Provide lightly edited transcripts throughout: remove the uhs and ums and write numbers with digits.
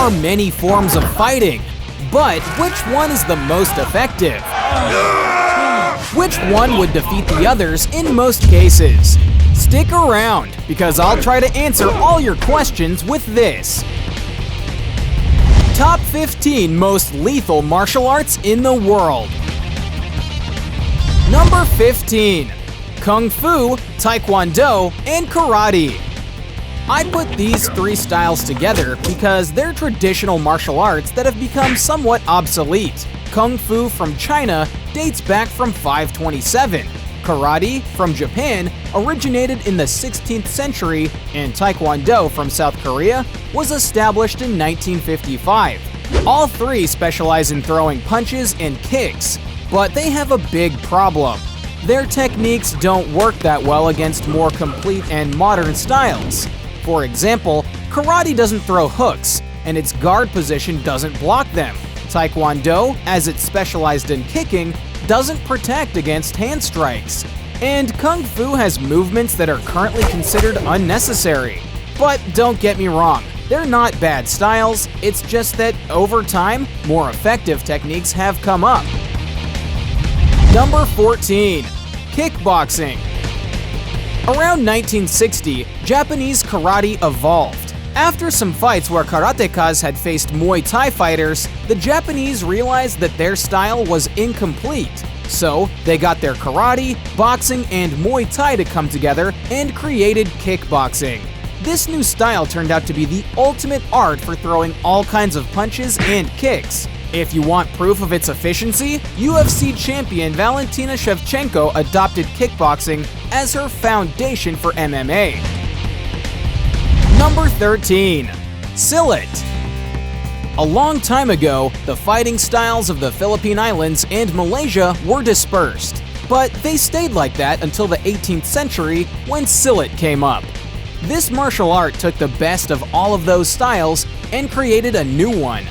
are many forms of fighting, but which one is the most effective? Which one would defeat the others in most cases? Stick around, because I'll try to answer all your questions with this. Top 15 most lethal martial arts in the world. Number 15. Kung Fu, Taekwondo, and Karate. I put these three styles together because they're traditional martial arts that have become somewhat obsolete. Kung Fu from China dates back from 527. Karate from Japan originated in the 16th century, and Taekwondo from South Korea was established in 1955. All three specialize in throwing punches and kicks, but they have a big problem. Their techniques don't work that well against more complete and modern styles. For example, Karate doesn't throw hooks, and its guard position doesn't block them. Taekwondo, as it's specialized in kicking, doesn't protect against hand strikes. And Kung Fu has movements that are currently considered unnecessary. But don't get me wrong, they're not bad styles, it's just that over time, more effective techniques have come up. Number 14. Kickboxing. Around 1960, Japanese karate evolved. After some fights where karatekas had faced Muay Thai fighters, the Japanese realized that their style was incomplete. So, they got their karate, boxing, and Muay Thai to come together and created kickboxing. This new style turned out to be the ultimate art for throwing all kinds of punches and kicks. If you want proof of its efficiency, UFC champion Valentina Shevchenko adopted kickboxing as her foundation for MMA. Number 13. Silat. A long time ago, the fighting styles of the Philippine Islands and Malaysia were dispersed, but they stayed like that until the 18th century when Silat came up. This martial art took the best of all of those styles and created a new one.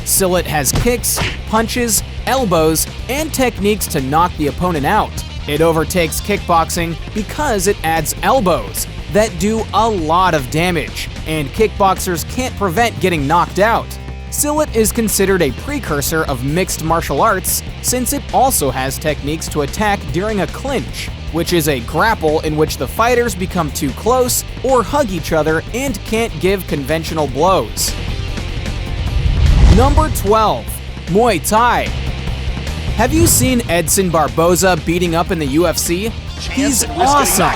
Silat has kicks, punches, elbows, and techniques to knock the opponent out. It overtakes kickboxing because it adds elbows that do a lot of damage, and kickboxers can't prevent getting knocked out. Silat is considered a precursor of mixed martial arts since it also has techniques to attack during a clinch, which is a grapple in which the fighters become too close or hug each other and can't give conventional blows. Number 12. Muay Thai. Have you seen Edson Barboza beating up in the UFC? He's awesome,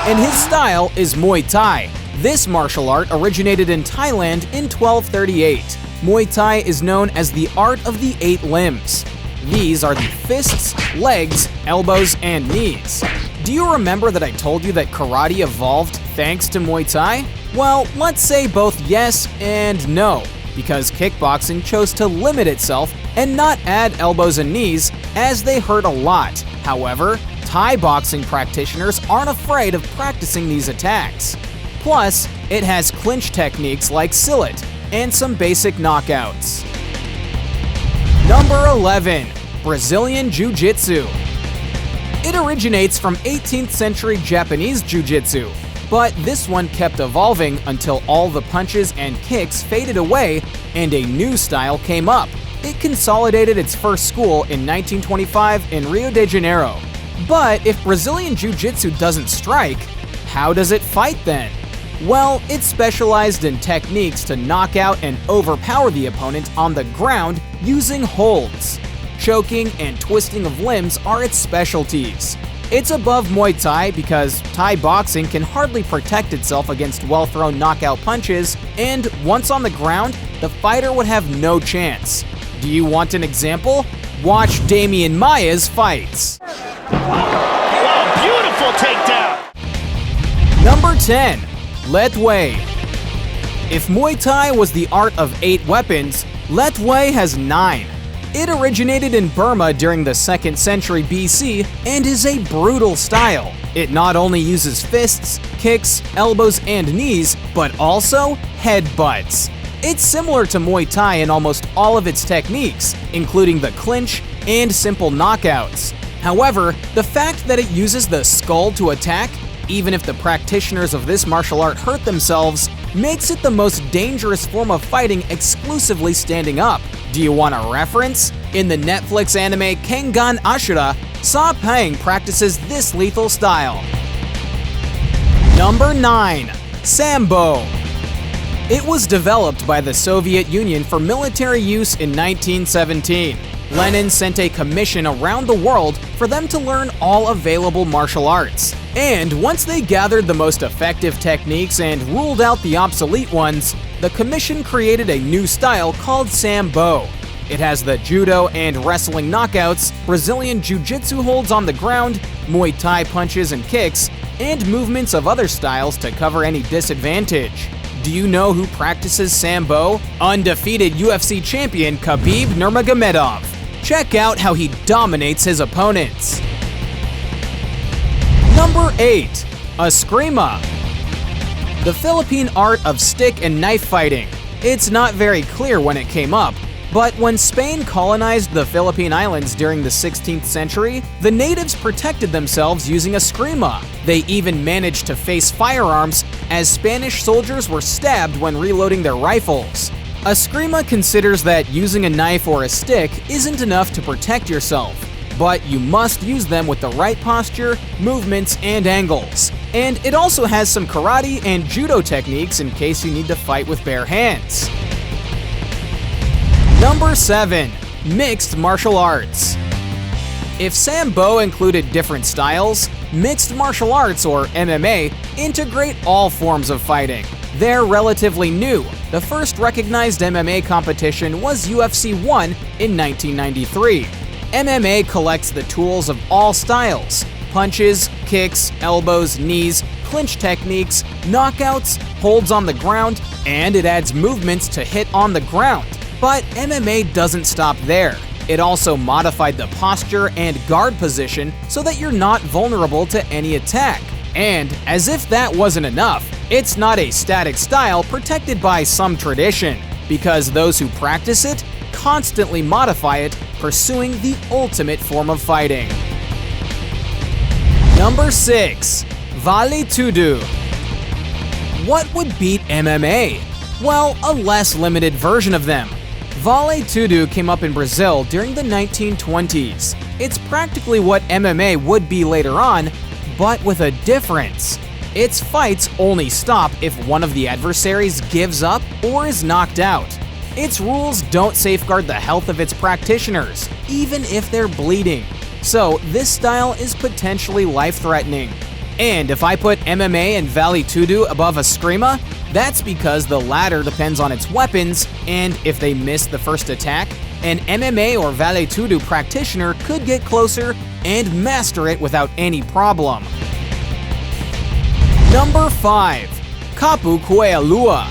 and his style is Muay Thai. This martial art originated in Thailand in 1238. Muay Thai is known as the art of the 8 limbs. These are the fists, legs, elbows, and knees. Do you remember that I told you that karate evolved thanks to Muay Thai? Well, let's say both yes and no, because kickboxing chose to limit itself and not add elbows and knees as they hurt a lot. However, Thai boxing practitioners aren't afraid of practicing these attacks. Plus, it has clinch techniques like Silat and some basic knockouts. Number 11. Brazilian Jiu-Jitsu. It originates from 18th century Japanese Jiu-Jitsu, but this one kept evolving until all the punches and kicks faded away and a new style came up. It consolidated its first school in 1925 in Rio de Janeiro. But if Brazilian Jiu-Jitsu doesn't strike, how does it fight then? Well, it's specialized in techniques to knock out and overpower the opponent on the ground using holds. Choking and twisting of limbs are its specialties. It's above Muay Thai because Thai boxing can hardly protect itself against well-thrown knockout punches, and once on the ground, the fighter would have no chance. Do you want an example? Watch Damian Maia's fights. Wow, beautiful takedown! Number 10. Let Way. If Muay Thai was the art of 8 weapons, Let Way has 9. It originated in Burma during the 2nd century BC and is a brutal style. It not only uses fists, kicks, elbows, and knees, but also headbutts. It's similar to Muay Thai in almost all of its techniques, including the clinch and simple knockouts. However, the fact that it uses the skull to attack even if the practitioners of this martial art hurt themselves, makes it the most dangerous form of fighting exclusively standing up. Do you want a reference? In the Netflix anime Kengan Ashura, Sa Pang practices this lethal style. Number 9. Sambo. It was developed by the Soviet Union for military use in 1917. Lenin sent a commission around the world for them to learn all available martial arts. And once they gathered the most effective techniques and ruled out the obsolete ones, the commission created a new style called Sambo. It has the judo and wrestling knockouts, Brazilian jiu-jitsu holds on the ground, Muay Thai punches and kicks, and movements of other styles to cover any disadvantage. Do you know who practices Sambo? Undefeated UFC champion Khabib Nurmagomedov. Check out how he dominates his opponents. Number 8. Eskrima. The Philippine art of stick and knife fighting. It's not very clear when it came up, but when Spain colonized the Philippine Islands during the 16th century, the natives protected themselves using eskrima. They even managed to face firearms as Spanish soldiers were stabbed when reloading their rifles. Eskrima considers that using a knife or a stick isn't enough to protect yourself, but you must use them with the right posture, movements, and angles. And it also has some karate and judo techniques in case you need to fight with bare hands. Number 7. Mixed martial arts. If Sambo included different styles, mixed martial arts, or MMA, integrate all forms of fighting. They're relatively new. The first recognized MMA competition was UFC 1 in 1993. MMA collects the tools of all styles: punches, kicks, elbows, knees, clinch techniques, knockouts, holds on the ground, and it adds movements to hit on the ground. But MMA doesn't stop there. It also modified the posture and guard position so that you're not vulnerable to any attack. And as if that wasn't enough, it's not a static style protected by some tradition, because those who practice it constantly modify it, pursuing the ultimate form of fighting. Number 6. Vale Tudo. What would beat MMA? Well, a less limited version of them. Vale Tudo came up in Brazil during the 1920s. It's practically what MMA would be later on, but with a difference. Its fights only stop if one of the adversaries gives up or is knocked out. Its rules don't safeguard the health of its practitioners, even if they're bleeding. So this style is potentially life-threatening. And if I put MMA and Vale Tudo above Eskrima, that's because the latter depends on its weapons, and if they miss the first attack, an MMA or Vale Tudo practitioner could get closer and master it without any problem. Number 5. Capoeira Lua.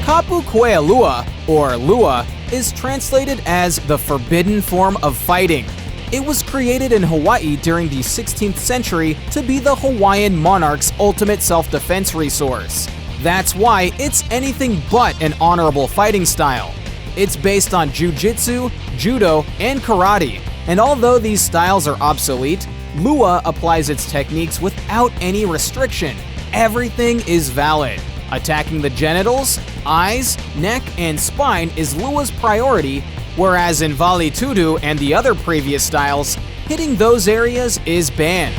Capoeira Lua, or Lua, is translated as the forbidden form of fighting. It was created in Hawaii during the 16th century to be the Hawaiian monarch's ultimate self-defense resource. That's why it's anything but an honorable fighting style. It's based on jiu-jitsu, judo, and karate, and although these styles are obsolete, Lua applies its techniques without any restriction. Everything is valid. Attacking the genitals, eyes, neck, and spine is Lua's priority, whereas in Vale Tudo and the other previous styles, hitting those areas is banned.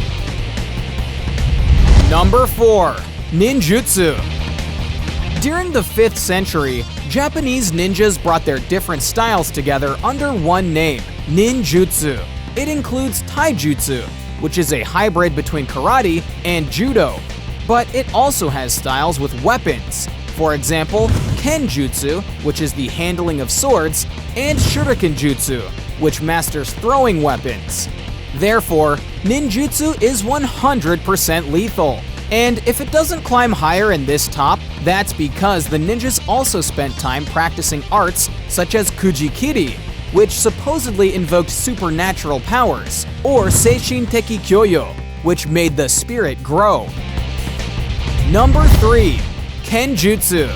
Number 4. Ninjutsu. During the 5th century, Japanese ninjas brought their different styles together under one name, ninjutsu. It includes taijutsu, which is a hybrid between karate and judo, but it also has styles with weapons. For example, kenjutsu, which is the handling of swords, and shuriken jutsu, which masters throwing weapons. Therefore, ninjutsu is 100% lethal. And if it doesn't climb higher in this top, that's because the ninjas also spent time practicing arts such as kujikiri, which supposedly invoked supernatural powers, or Seishin Teki Kyoyo, which made the spirit grow. Number 3. Kenjutsu.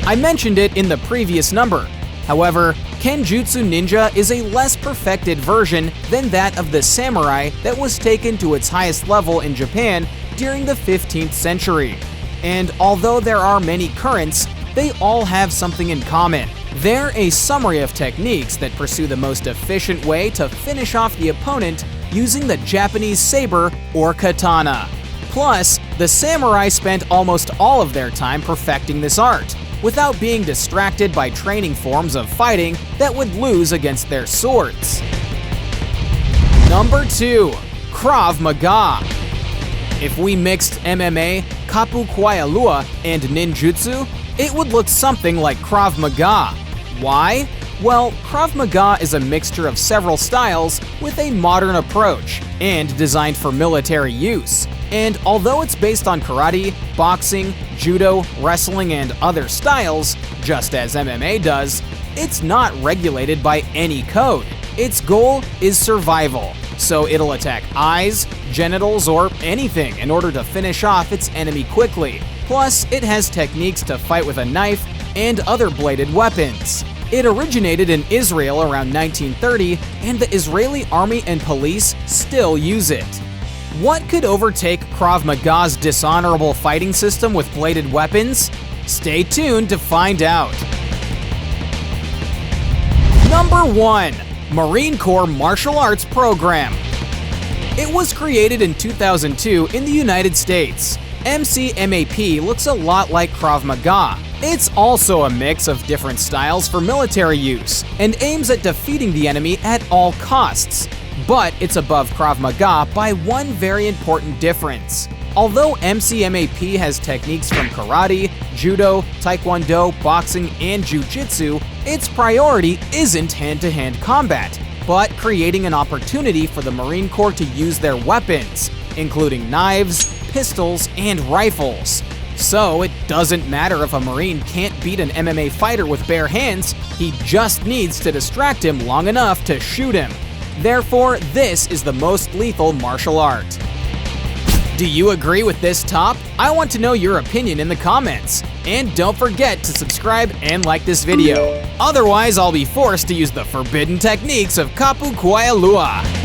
I mentioned it in the previous number. However, Kenjutsu Ninja is a less perfected version than that of the samurai that was taken to its highest level in Japan during the 15th century. And although there are many currents, they all have something in common. They're a summary of techniques that pursue the most efficient way to finish off the opponent using the Japanese saber or katana. Plus, the samurai spent almost all of their time perfecting this art, without being distracted by training forms of fighting that would lose against their swords. Number 2. Krav Maga. If we mixed MMA, Kapu Kwaya Lua, and Ninjutsu, it would look something like Krav Maga. Why? Well, Krav Maga is a mixture of several styles with a modern approach and designed for military use. And although it's based on karate, boxing, judo, wrestling, and other styles, just as MMA does, it's not regulated by any code. Its goal is survival, so it'll attack eyes, genitals, or anything in order to finish off its enemy quickly. Plus, it has techniques to fight with a knife and other bladed weapons. It originated in Israel around 1930, and the Israeli army and police still use it. What could overtake Krav Maga's dishonorable fighting system with bladed weapons? Stay tuned to find out. Number 1. Marine Corps Martial Arts Program. It was created in 2002 in the United States. MCMAP looks a lot like Krav Maga. It's also a mix of different styles for military use and aims at defeating the enemy at all costs. But it's above Krav Maga by one very important difference. Although MCMAP has techniques from karate, judo, taekwondo, boxing, and jiu-jitsu, its priority isn't hand-to-hand combat, but creating an opportunity for the Marine Corps to use their weapons, including knives, pistols, and rifles. So it doesn't matter if a Marine can't beat an MMA fighter with bare hands, he just needs to distract him long enough to shoot him. Therefore, this is the most lethal martial art. Do you agree with this top? I want to know your opinion in the comments. And don't forget to subscribe and like this video. Otherwise, I'll be forced to use the forbidden techniques of Kapu Kwaya Lua.